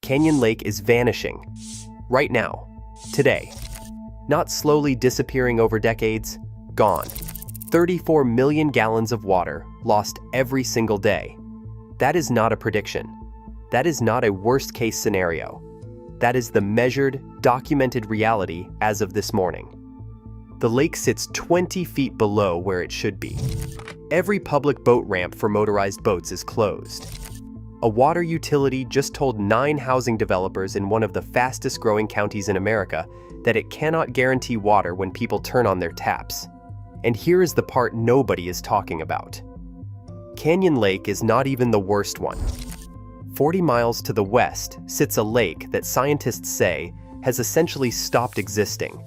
Canyon Lake is vanishing. Right now. Today. Not slowly disappearing over decades. Gone. 34 million gallons of water lost every single day. That is not a prediction. That is not a worst-case scenario. That is the measured, documented reality as of this morning. The lake sits 20 feet below where it should be. Every public boat ramp for motorized boats is closed. A water utility just told 9 housing developers in one of the fastest-growing counties in America that it cannot guarantee water when people turn on their taps. And here is the part nobody is talking about. Canyon Lake is not even the worst one. 40 miles to the west sits a lake that scientists say has essentially stopped existing.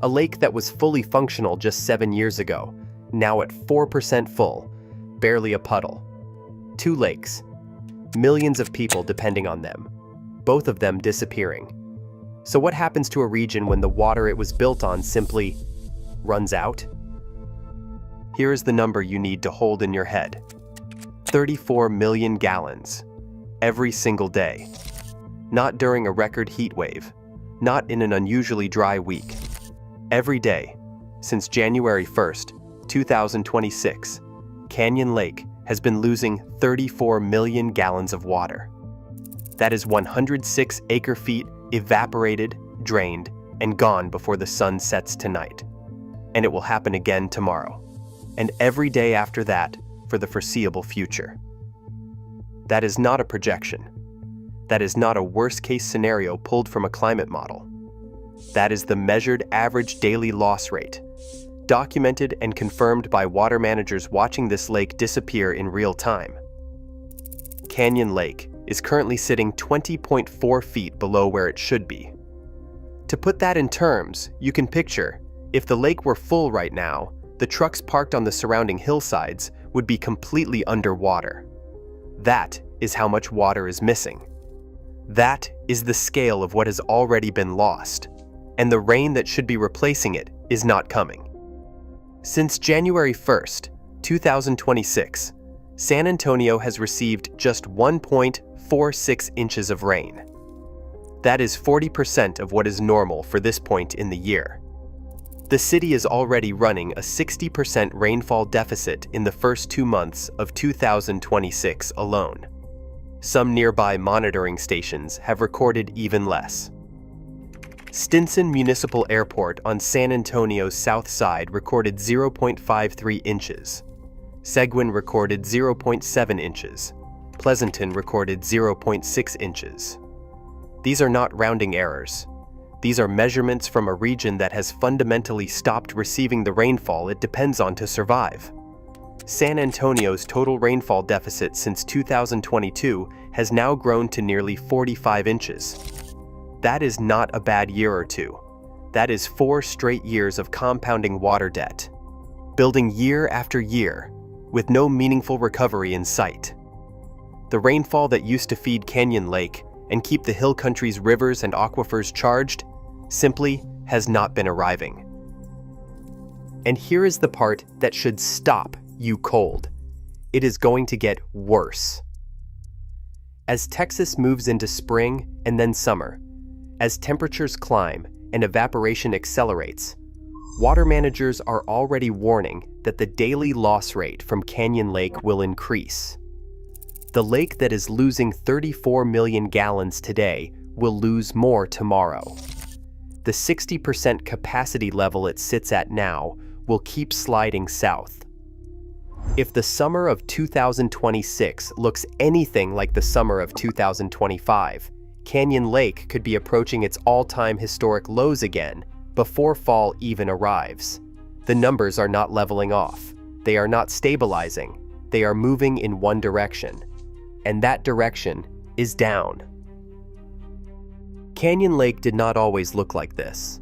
A lake that was fully functional just 7 years ago, now at 4% full, barely a puddle. 2 lakes, millions of people depending on them, both of them disappearing. So what happens to a region when the water it was built on simply runs out? Here is the number you need to hold in your head. 34 million gallons. Every single day. Not during a record heat wave. Not in an unusually dry week. Every day, since January 1st, 2026, Canyon Lake has been losing 34 million gallons of water. That is 106 acre-feet evaporated, drained, and gone before the sun sets tonight. And it will happen again tomorrow. And every day after that for the foreseeable future. That is not a projection. That is not a worst-case scenario pulled from a climate model. That is the measured average daily loss rate, documented and confirmed by water managers watching this lake disappear in real time. Canyon Lake is currently sitting 20.4 feet below where it should be. To put that in terms, you can picture, if the lake were full right now, the trucks parked on the surrounding hillsides would be completely underwater. That is how much water is missing. That is the scale of what has already been lost, and the rain that should be replacing it is not coming. Since January 1st, 2026, San Antonio has received just 1.46 inches of rain. That is 40% of what is normal for this point in the year. The city is already running a 60% rainfall deficit in the first 2 months of 2026 alone. Some nearby monitoring stations have recorded even less. Stinson Municipal Airport on San Antonio's south side recorded 0.53 inches. Seguin recorded 0.7 inches. Pleasanton recorded 0.6 inches. These are not rounding errors. These are measurements from a region that has fundamentally stopped receiving the rainfall it depends on to survive. San Antonio's total rainfall deficit since 2022 has now grown to nearly 45 inches. That is not a bad year or two. That is 4 straight years of compounding water debt, building year after year, with no meaningful recovery in sight. The rainfall that used to feed Canyon Lake and keep the hill country's rivers and aquifers charged simply has not been arriving. And here is the part that should stop you cold. It is going to get worse. As Texas moves into spring and then summer, as temperatures climb and evaporation accelerates, water managers are already warning that the daily loss rate from Canyon Lake will increase. The lake that is losing 34 million gallons today will lose more tomorrow. The 60% capacity level it sits at now will keep sliding south. If the summer of 2026 looks anything like the summer of 2025, Canyon Lake could be approaching its all-time historic lows again before fall even arrives. The numbers are not leveling off. They are not stabilizing. They are moving in one direction. And that direction is down. Canyon Lake did not always look like this.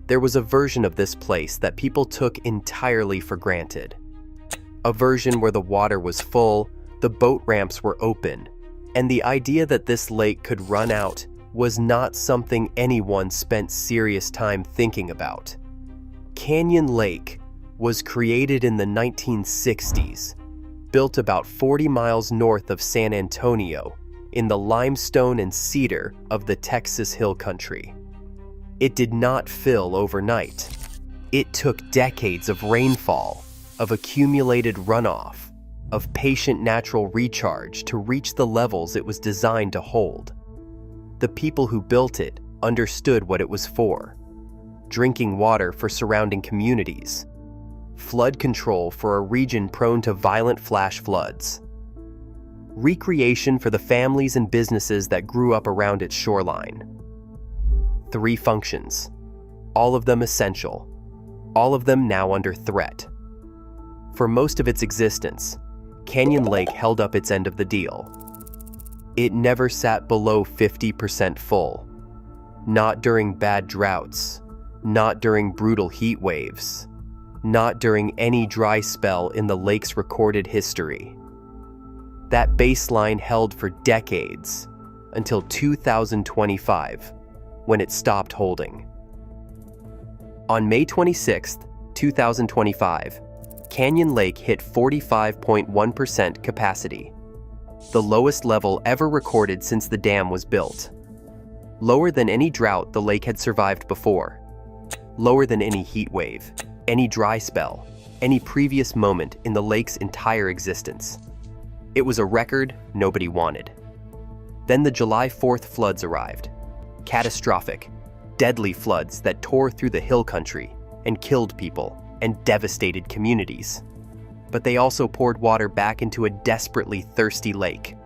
There was a version of this place that people took entirely for granted. A version where the water was full, the boat ramps were open, and the idea that this lake could run out was not something anyone spent serious time thinking about. Canyon Lake was created in the 1960s, built about 40 miles north of San Antonio, in the limestone and cedar of the Texas Hill Country. It did not fill overnight. It took decades of rainfall, of accumulated runoff, of patient natural recharge to reach the levels it was designed to hold. The people who built it understood what it was for: drinking water for surrounding communities, flood control for a region prone to violent flash floods, recreation for the families and businesses that grew up around its shoreline. 3 functions, all of them essential, all of them now under threat. For most of its existence, Canyon Lake held up its end of the deal. It never sat below 50% full, not during bad droughts, not during brutal heat waves, not during any dry spell in the lake's recorded history. That baseline held for decades, until 2025, when it stopped holding. On May 26, 2025, Canyon Lake hit 45.1% capacity, the lowest level ever recorded since the dam was built. Lower than any drought the lake had survived before. Lower than any heat wave, any dry spell, any previous moment in the lake's entire existence. It was a record nobody wanted. Then the July 4th floods arrived. Catastrophic, deadly floods that tore through the hill country and killed people and devastated communities. But they also poured water back into a desperately thirsty lake.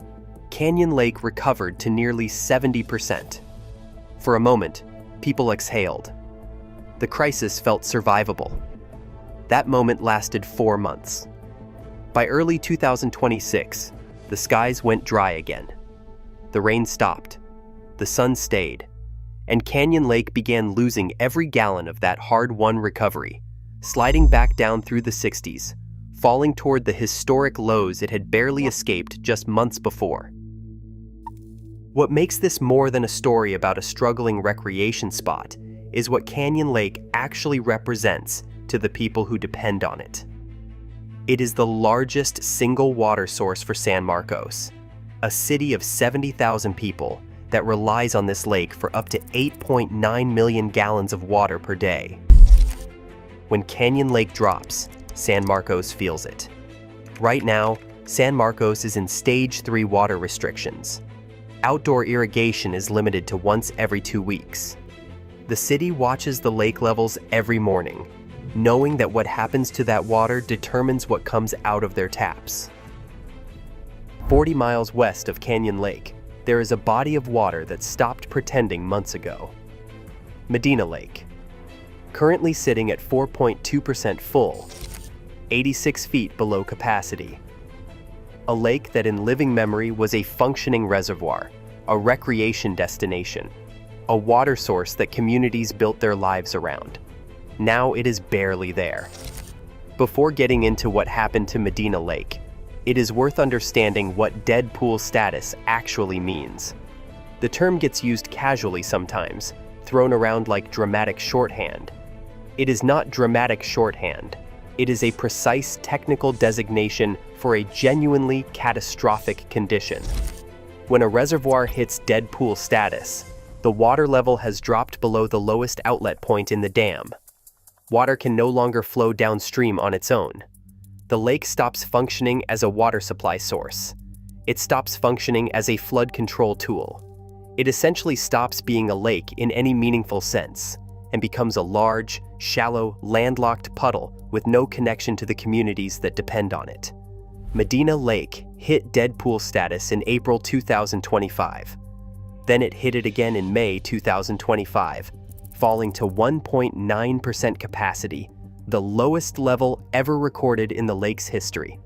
Canyon Lake recovered to nearly 70%. For a moment, people exhaled. The crisis felt survivable. That moment lasted 4 months. By early 2026, the skies went dry again. The rain stopped. The sun stayed. And Canyon Lake began losing every gallon of that hard-won recovery, sliding back down through the 60s, falling toward the historic lows it had barely escaped just months before. What makes this more than a story about a struggling recreation spot is what Canyon Lake actually represents to the people who depend on it. It is the largest single water source for San Marcos, a city of 70,000 people that relies on this lake for up to 8.9 million gallons of water per day. When Canyon Lake drops, San Marcos feels it. Right now, San Marcos is in Stage 3 water restrictions. Outdoor irrigation is limited to once every 2 weeks. The city watches the lake levels every morning, knowing that what happens to that water determines what comes out of their taps. 40 miles west of Canyon Lake, there is a body of water that stopped pretending months ago. Medina Lake. Currently sitting at 4.2% full, 86 feet below capacity. A lake that in living memory was a functioning reservoir, a recreation destination, a water source that communities built their lives around. Now it is barely there. Before getting into what happened to Medina Lake, it is worth understanding what dead pool status actually means. The term gets used casually sometimes, thrown around like dramatic shorthand. It is not dramatic shorthand. It is a precise technical designation for a genuinely catastrophic condition. When a reservoir hits dead pool status, the water level has dropped below the lowest outlet point in the dam. Water can no longer flow downstream on its own. The lake stops functioning as a water supply source. It stops functioning as a flood control tool. It essentially stops being a lake in any meaningful sense and becomes a large, shallow, landlocked puddle with no connection to the communities that depend on it. Medina Lake hit dead pool status in April 2025. Then it hit it again in May 2025, falling to 1.9% capacity, the lowest level ever recorded in the lake's history.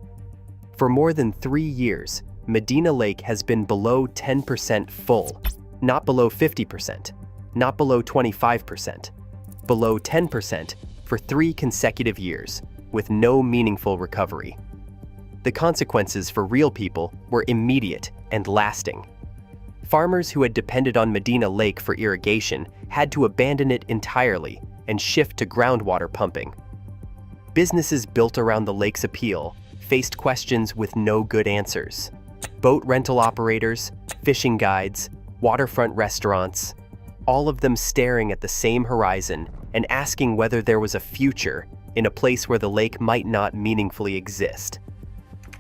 For more than 3 years, Medina Lake has been below 10% full, not below 50%, not below 25%, below 10% for 3 consecutive years, with no meaningful recovery. The consequences for real people were immediate and lasting. Farmers who had depended on Medina Lake for irrigation had to abandon it entirely and shift to groundwater pumping. Businesses built around the lake's appeal faced questions with no good answers. Boat rental operators, fishing guides, waterfront restaurants, all of them staring at the same horizon and asking whether there was a future in a place where the lake might not meaningfully exist.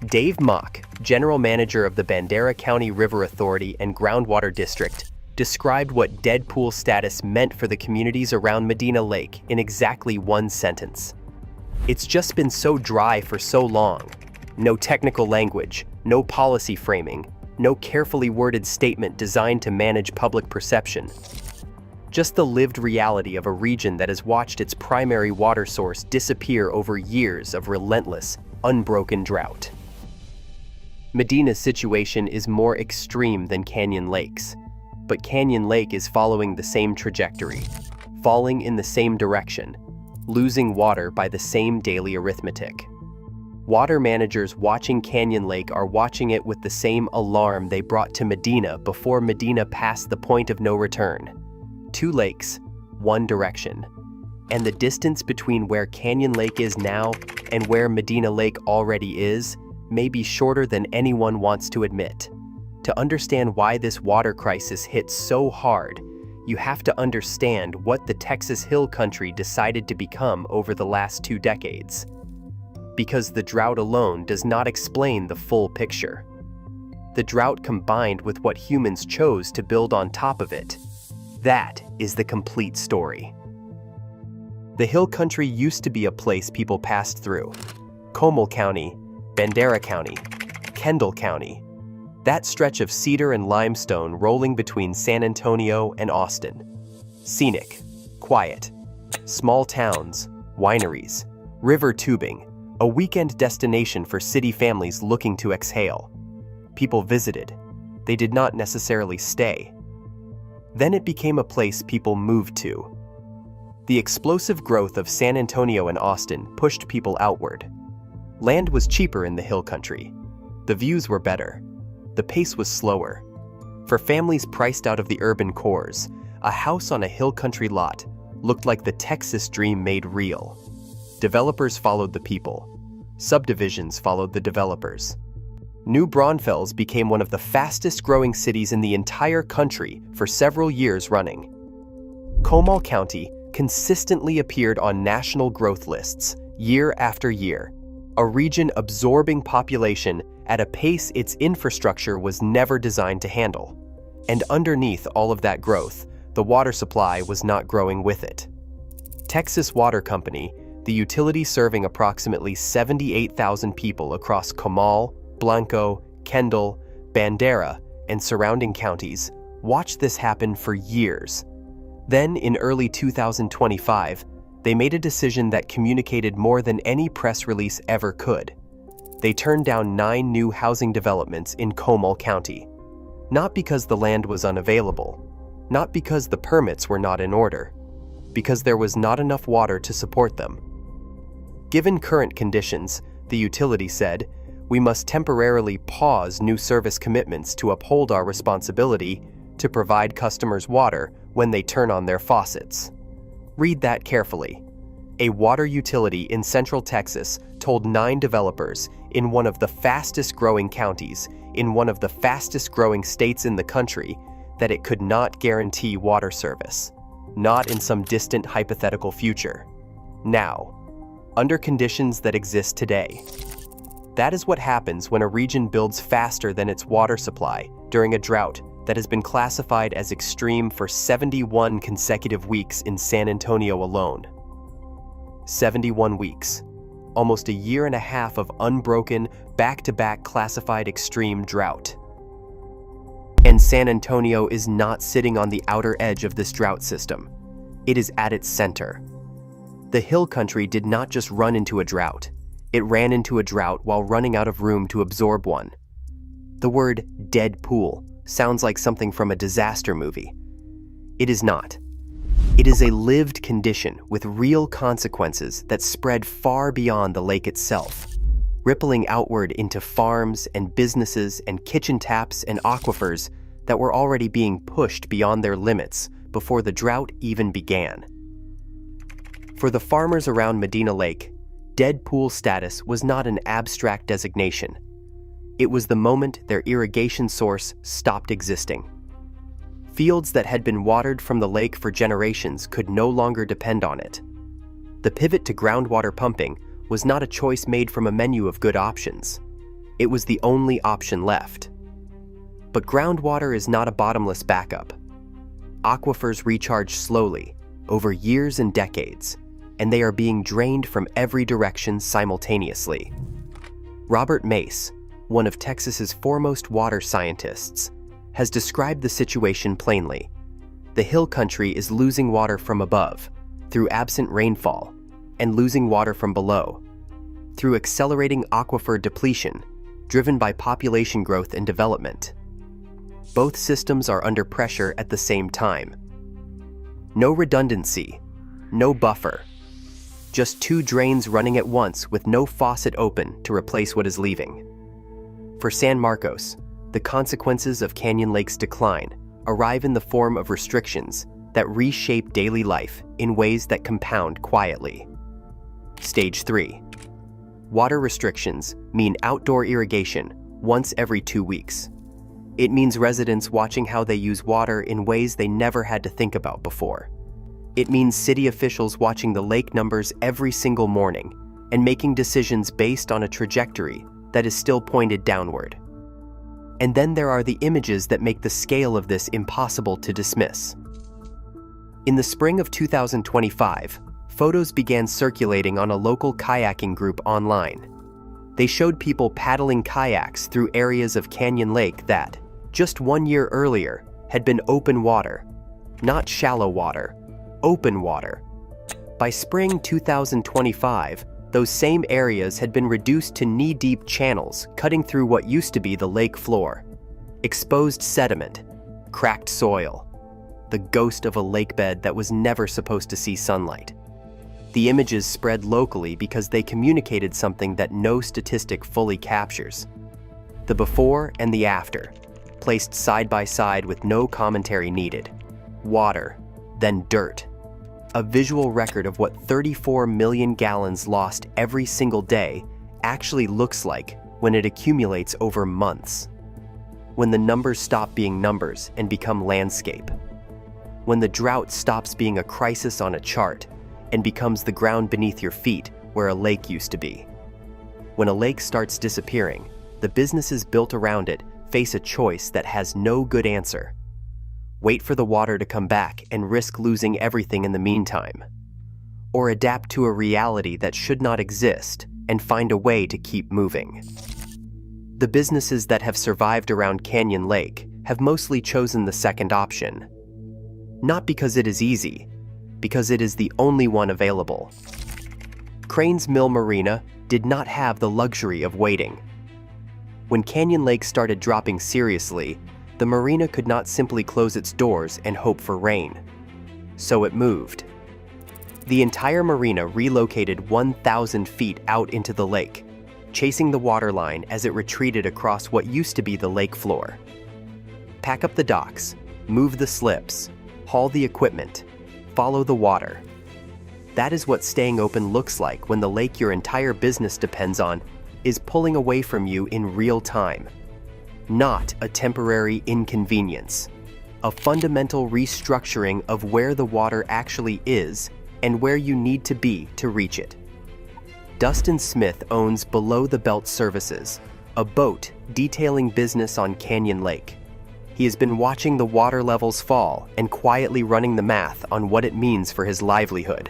Dave Mock, general manager of the Bandera County River Authority and Groundwater District, described what dead pool status meant for the communities around Medina Lake in exactly one sentence. "It's just been so dry for so long. No technical language, no policy framing, no carefully worded statement designed to manage public perception. Just the lived reality of a region that has watched its primary water source disappear over years of relentless, unbroken drought." Medina's situation is more extreme than Canyon Lake's, but Canyon Lake is following the same trajectory, falling in the same direction, losing water by the same daily arithmetic. Water managers watching Canyon Lake are watching it with the same alarm they brought to Medina before Medina passed the point of no return. 2 lakes, 1 direction. And the distance between where Canyon Lake is now and where Medina Lake already is may be shorter than anyone wants to admit. To understand why this water crisis hits so hard, you have to understand what the Texas Hill Country decided to become over the last 2 decades. Because the drought alone does not explain the full picture. The drought combined with what humans chose to build on top of it, that is the complete story. The Hill Country used to be a place people passed through. Comal County, Bandera County, Kendall County. That stretch of cedar and limestone rolling between San Antonio and Austin. Scenic, quiet, small towns, wineries, river tubing, a weekend destination for city families looking to exhale. People visited. They did not necessarily stay. Then it became a place people moved to. The explosive growth of San Antonio and Austin pushed people outward. Land was cheaper in the Hill Country. The views were better. The pace was slower. For families priced out of the urban cores, a house on a Hill Country lot looked like the Texas dream made real. Developers followed the people. Subdivisions followed the developers. New Braunfels became one of the fastest-growing cities in the entire country for several years running. Comal County consistently appeared on national growth lists year after year, a region absorbing population at a pace its infrastructure was never designed to handle. And underneath all of that growth, the water supply was not growing with it. Texas Water Company, the utility serving approximately 78,000 people across Comal, Blanco, Kendall, Bandera, and surrounding counties, watched this happen for years. Then, in early 2025, they made a decision that communicated more than any press release ever could. They turned down 9 new housing developments in Comal County. Not because the land was unavailable, not because the permits were not in order, because there was not enough water to support them. Given current conditions, the utility said, we must temporarily pause new service commitments to uphold our responsibility to provide customers water when they turn on their faucets. Read that carefully. A water utility in Central Texas told 9 developers in one of the fastest-growing counties, in one of the fastest-growing states in the country, that it could not guarantee water service. Not in some distant hypothetical future. Now, under conditions that exist today. That is what happens when a region builds faster than its water supply during a drought that has been classified as extreme for 71 consecutive weeks in San Antonio alone. 71 weeks. Almost a year and a half of unbroken, back-to-back classified extreme drought. And San Antonio is not sitting on the outer edge of this drought system. It is at its center. The Hill Country did not just run into a drought. It ran into a drought while running out of room to absorb one. The word dead pool sounds like something from a disaster movie. It is not. It is a lived condition with real consequences that spread far beyond the lake itself, rippling outward into farms and businesses and kitchen taps and aquifers that were already being pushed beyond their limits before the drought even began. For the farmers around Medina Lake, dead pool status was not an abstract designation. It was the moment their irrigation source stopped existing. Fields that had been watered from the lake for generations could no longer depend on it. The pivot to groundwater pumping was not a choice made from a menu of good options. It was the only option left. But groundwater is not a bottomless backup. Aquifers recharge slowly, over years and decades, and they are being drained from every direction simultaneously. Robert Mace, one of Texas's foremost water scientists, has described the situation plainly. The hill country is losing water from above, through absent rainfall, and losing water from below, through accelerating aquifer depletion, driven by population growth and development. Both systems are under pressure at the same time. No redundancy, no buffer, just two drains running at once with no faucet open to replace what is leaving. For San Marcos, the consequences of Canyon Lake's decline arrive in the form of restrictions that reshape daily life in ways that compound quietly. Stage 3. Water restrictions mean outdoor irrigation once every 2 weeks. It means residents watching how they use water in ways they never had to think about before. It means city officials watching the lake numbers every single morning and making decisions based on a trajectory that is still pointed downward. And then there are the images that make the scale of this impossible to dismiss. In the spring of 2025, photos began circulating on a local kayaking group online. They showed people paddling kayaks through areas of Canyon Lake that, just 1 year earlier, had been open water. Not shallow water, open water. By spring 2025, those same areas had been reduced to knee-deep channels cutting through what used to be the lake floor. Exposed sediment, cracked soil, the ghost of a lake bed that was never supposed to see sunlight. The images spread locally because they communicated something that no statistic fully captures. The before and the after, placed side by side with no commentary needed. Water, then dirt. A visual record of what 34 million gallons lost every single day actually looks like when it accumulates over months. When the numbers stop being numbers and become landscape. When the drought stops being a crisis on a chart and becomes the ground beneath your feet where a lake used to be. When a lake starts disappearing, the businesses built around it face a choice that has no good answer. Wait for the water to come back and risk losing everything in the meantime. Or adapt to a reality that should not exist and find a way to keep moving. The businesses that have survived around Canyon Lake have mostly chosen the second option. Not because it is easy, because it is the only one available. Cranes Mill Marina did not have the luxury of waiting. When Canyon Lake started dropping seriously, the marina could not simply close its doors and hope for rain. So it moved. The entire marina relocated 1,000 feet out into the lake, chasing the waterline as it retreated across what used to be the lake floor. Pack up the docks, move the slips, haul the equipment, follow the water. That is what staying open looks like when the lake your entire business depends on is pulling away from you in real time. Not a temporary inconvenience, a fundamental restructuring of where the water actually is and where you need to be to reach it. Dustin Smith owns Below the Belt Services, a boat detailing business on Canyon Lake. He has been watching the water levels fall and quietly running the math on what it means for his livelihood.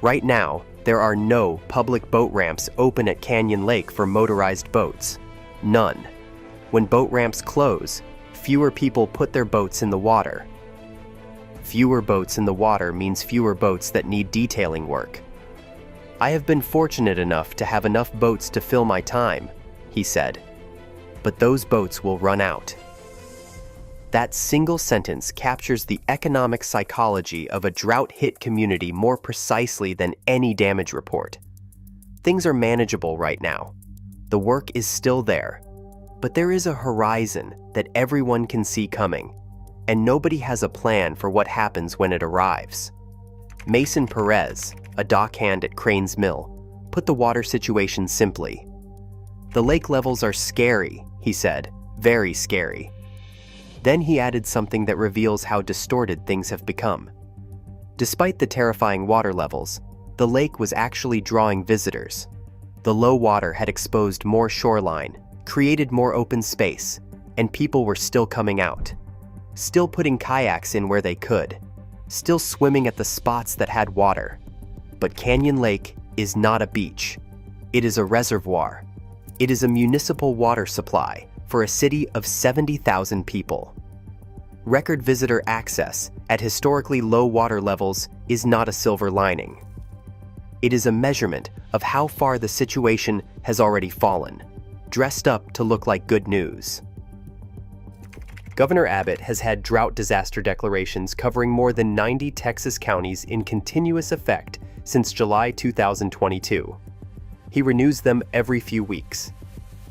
Right now, there are no public boat ramps open at Canyon Lake for motorized boats. None. When boat ramps close, fewer people put their boats in the water. Fewer boats in the water means fewer boats that need detailing work. I have been fortunate enough to have enough boats to fill my time, he said. But those boats will run out. That single sentence captures the economic psychology of a drought-hit community more precisely than any damage report. Things are manageable right now. The work is still there. But there is a horizon that everyone can see coming, and nobody has a plan for what happens when it arrives. Mason Perez, a dockhand at Cranes Mill, put the water situation simply. "The lake levels are scary," he said, "very scary." Then he added something that reveals how distorted things have become. Despite the terrifying water levels, the lake was actually drawing visitors. The low water had exposed more shoreline, created more open space, and people were still coming out. Still putting kayaks in where they could. Still swimming at the spots that had water. But Canyon Lake is not a beach. It is a reservoir. It is a municipal water supply for a city of 70,000 people. Record visitor access at historically low water levels is not a silver lining. It is a measurement of how far the situation has already fallen, dressed up to look like good news. Governor Abbott has had drought disaster declarations covering more than 90 Texas counties in continuous effect since July 2022. He renews them every few weeks.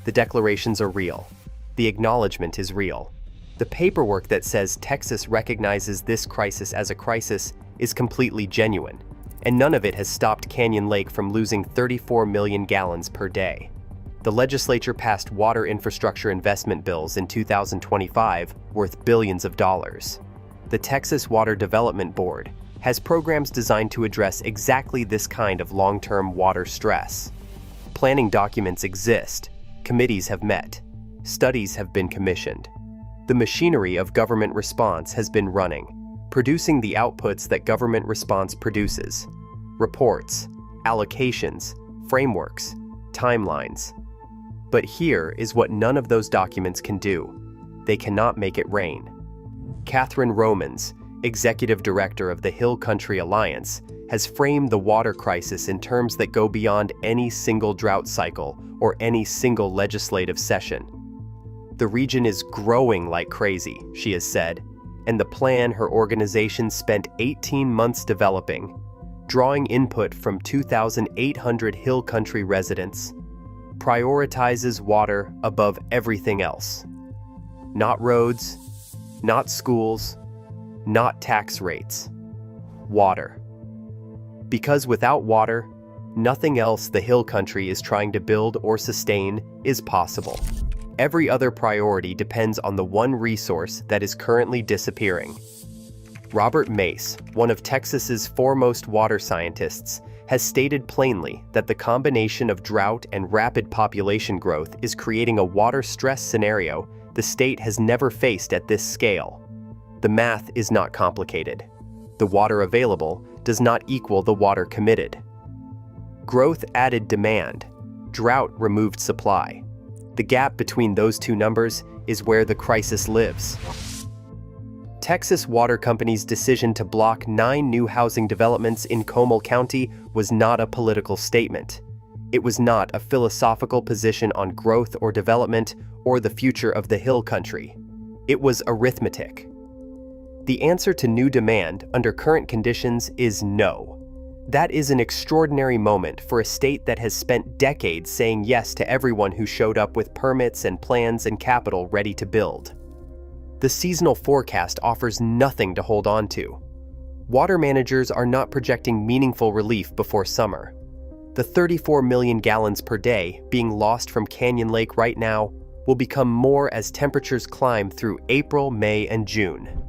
The declarations are real. The acknowledgement is real. The paperwork that says Texas recognizes this crisis as a crisis is completely genuine, and none of it has stopped Canyon Lake from losing 34 million gallons per day. The legislature passed water infrastructure investment bills in 2025 worth billions of dollars. The Texas Water Development Board has programs designed to address exactly this kind of long-term water stress. Planning documents exist, committees have met, studies have been commissioned. The machinery of government response has been running, producing the outputs that government response produces: reports, allocations, frameworks, timelines. But here is what none of those documents can do. They cannot make it rain. Catherine Romans, executive director of the Hill Country Alliance, has framed the water crisis in terms that go beyond any single drought cycle or any single legislative session. The region is growing like crazy, she has said, and the plan her organization spent 18 months developing, drawing input from 2,800 Hill Country residents, prioritizes water above everything else. Not roads, not schools, not tax rates. Water. Because without water, nothing else the Hill Country is trying to build or sustain is possible. Every other priority depends on the one resource that is currently disappearing. Robert Mace, one of Texas's foremost water scientists, has stated plainly that the combination of drought and rapid population growth is creating a water stress scenario the state has never faced at this scale. The math is not complicated. The water available does not equal the water committed. Growth added demand. Drought removed supply. The gap between those two numbers is where the crisis lives. Texas Water Company's decision to block 9 new housing developments in Comal County was not a political statement. It was not a philosophical position on growth or development or the future of the Hill Country. It was arithmetic. The answer to new demand under current conditions is no. That is an extraordinary moment for a state that has spent decades saying yes to everyone who showed up with permits and plans and capital ready to build. The seasonal forecast offers nothing to hold on to. Water managers are not projecting meaningful relief before summer. The 34 million gallons per day being lost from Canyon Lake right now will become more as temperatures climb through April, May, and June.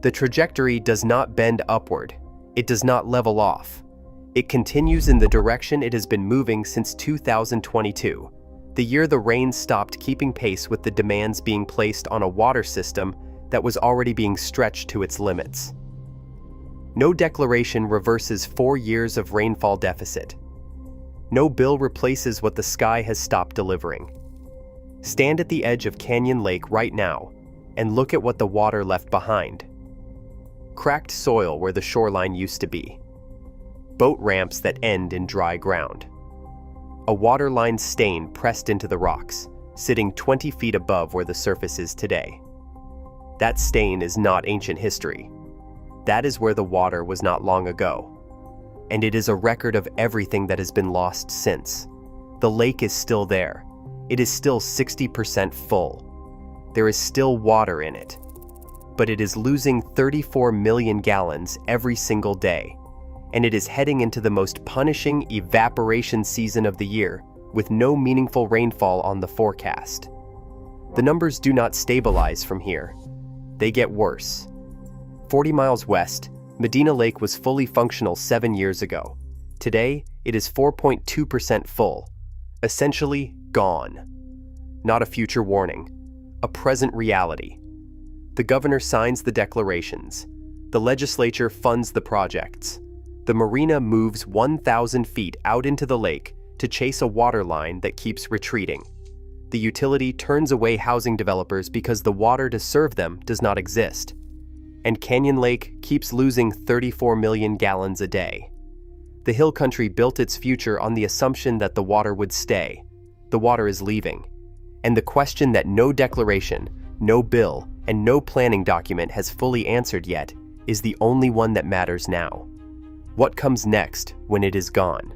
The trajectory does not bend upward. It does not level off. It continues in the direction it has been moving since 2022. The year the rain stopped keeping pace with the demands being placed on a water system that was already being stretched to its limits. No declaration reverses 4 years of rainfall deficit. No bill replaces what the sky has stopped delivering. Stand at the edge of Canyon Lake right now and look at what the water left behind. Cracked soil where the shoreline used to be. Boat ramps that end in dry ground. A waterline stain pressed into the rocks, sitting 20 feet above where the surface is today. That stain is not ancient history. That is where the water was not long ago. And it is a record of everything that has been lost since. The lake is still there. It is still 60% full. There is still water in it. But it is losing 34 million gallons every single day. And it is heading into the most punishing evaporation season of the year with no meaningful rainfall on the forecast. The numbers do not stabilize from here. They get worse. 40 miles west, Medina Lake was fully functional 7 years ago. Today, it is 4.2% full, essentially gone. Not a future warning, a present reality. The governor signs the declarations. The legislature funds the projects. The marina moves 1,000 feet out into the lake to chase a water line that keeps retreating. The utility turns away housing developers because the water to serve them does not exist. And Canyon Lake keeps losing 34 million gallons a day. The hill country built its future on the assumption that the water would stay. The water is leaving. And the question that no declaration, no bill, and no planning document has fully answered yet is the only one that matters now. What comes next when it is gone?